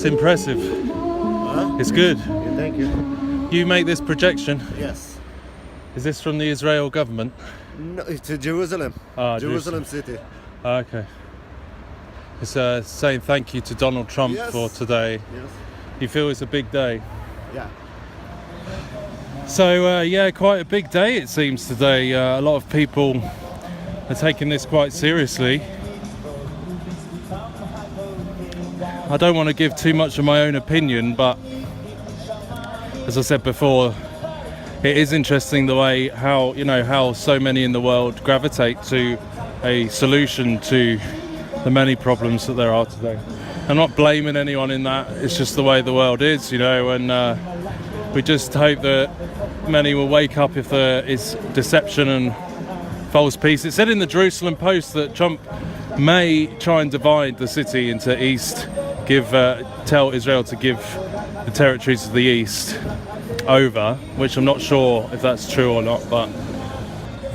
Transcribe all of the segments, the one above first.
It's impressive. Huh? It's good. Yeah, thank you. You make this projection. Yes. Is this from the Israel government? No, it's Jerusalem. Jerusalem city. Okay. It's saying thank you to Donald Trump for today. Yes. You feel it's a big day? Yeah. So yeah, quite a big day it seems today. A lot of people are taking this quite seriously. I don't want to give too much of my own opinion, but as I said before, it is interesting the way how so many in the world gravitate to a solution to the many problems that there are today. I'm not blaming anyone in that, it's just the way the world is, and we just hope that many will wake up if there is deception and false peace. It said in the Jerusalem Post that Trump may try and divide the city into east, tell Israel to give the territories of the east over, which I'm not sure if that's true or not, but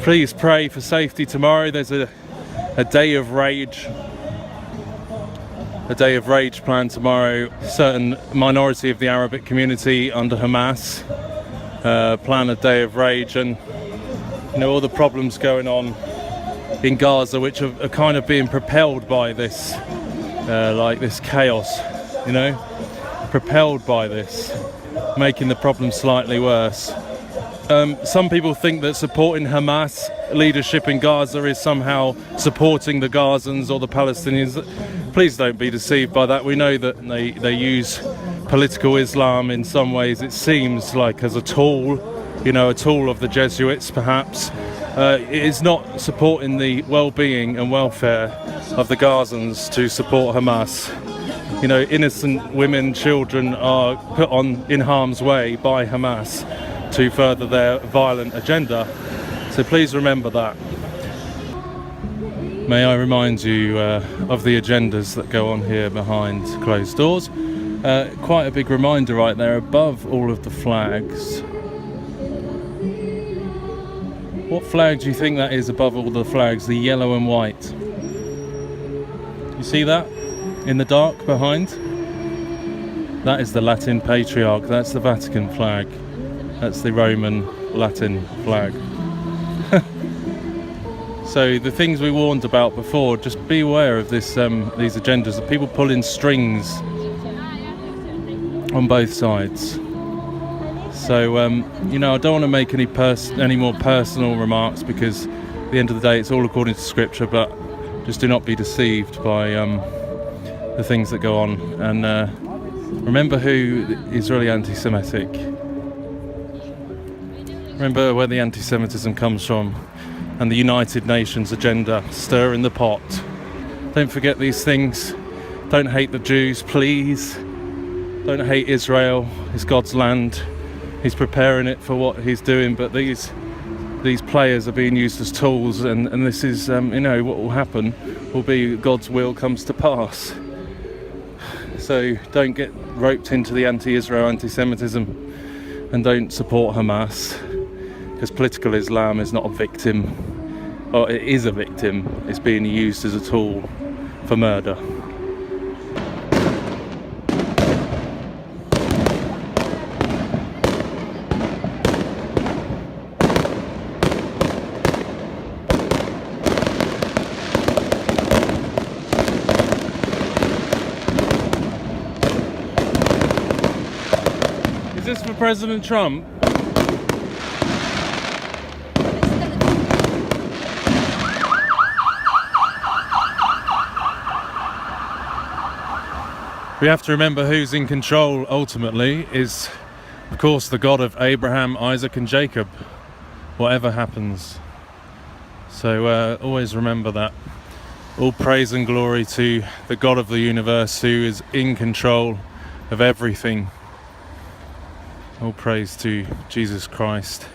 please pray for safety tomorrow. There's a day of rage. A day of rage planned tomorrow. A certain minority of the Arabic community under Hamas plan a day of rage, and all the problems going on in Gaza, which are kind of being propelled by this, like this chaos, propelled by this, making the problem slightly worse. Some people think that supporting Hamas leadership in Gaza is somehow supporting the Gazans or the Palestinians. Please don't be deceived by that. We know that they use political Islam in some ways, it seems like, as a tool, a tool of the Jesuits perhaps. It is not supporting the well-being and welfare of the Gazans to support Hamas. Innocent women, children are put in harm's way by Hamas to further their violent agenda. So please remember that. May I remind you of the agendas that go on here behind closed doors. Quite a big reminder right there above all of the flags. What flag do you think that is above all the flags? The yellow and white. You see that in the dark behind? That is the Latin Patriarch. That's the Vatican flag. That's the Roman Latin flag. So the things we warned about before, just be aware of this. These agendas that people pull in strings on both sides. So I don't want to make any more personal remarks, because at the end of the day it's all according to scripture, but just do not be deceived by the things that go on, and remember who is really anti-Semitic. Remember where the anti-Semitism comes from, and the United Nations agenda, stir in the pot. Don't forget these things. Don't hate the Jews, please. Don't hate Israel. It's God's land. He's preparing it for what he's doing, but these players are being used as tools, and this is what will happen will be God's will comes to pass. So don't get roped into the anti-Israel anti-Semitism, and don't support Hamas, because political Islam is not a victim, or it is a victim. It's being used as a tool for murder. Is this for President Trump? We have to remember who's in control ultimately is, of course, the God of Abraham, Isaac and Jacob, whatever happens. So always remember that. All praise and glory to the God of the universe, who is in control of everything. All praise to Jesus Christ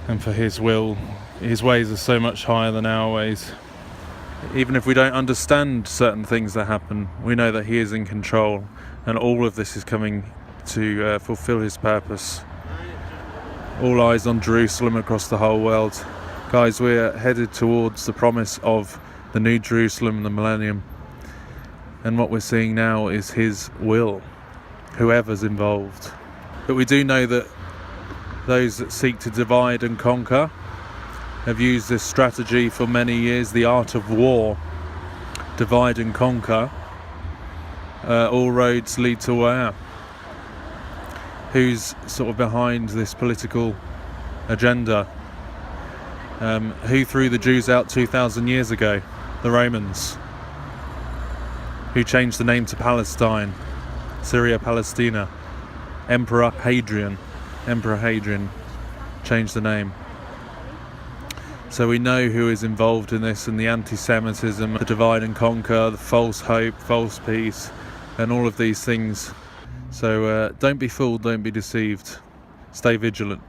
and for his will. His ways are so much higher than our ways. Even if we don't understand certain things that happen, we know that he is in control, and all of this is coming to fulfill his purpose. All eyes on Jerusalem across the whole world. Guys, we're headed towards the promise of the New Jerusalem, the millennium. And what we're seeing now is his will, whoever's involved. But we do know that those that seek to divide and conquer have used this strategy for many years, the art of war. Divide and conquer. All roads lead to where? Who's sort of behind this political agenda? Who threw the Jews out 2,000 years ago? The Romans. Who changed the name to Palestine? Syria, Palestina. Emperor Hadrian changed the name. So we know who is involved in this, and the anti-Semitism, the divide and conquer, the false hope, false peace, and all of these things. So don't be fooled, don't be deceived. Stay vigilant.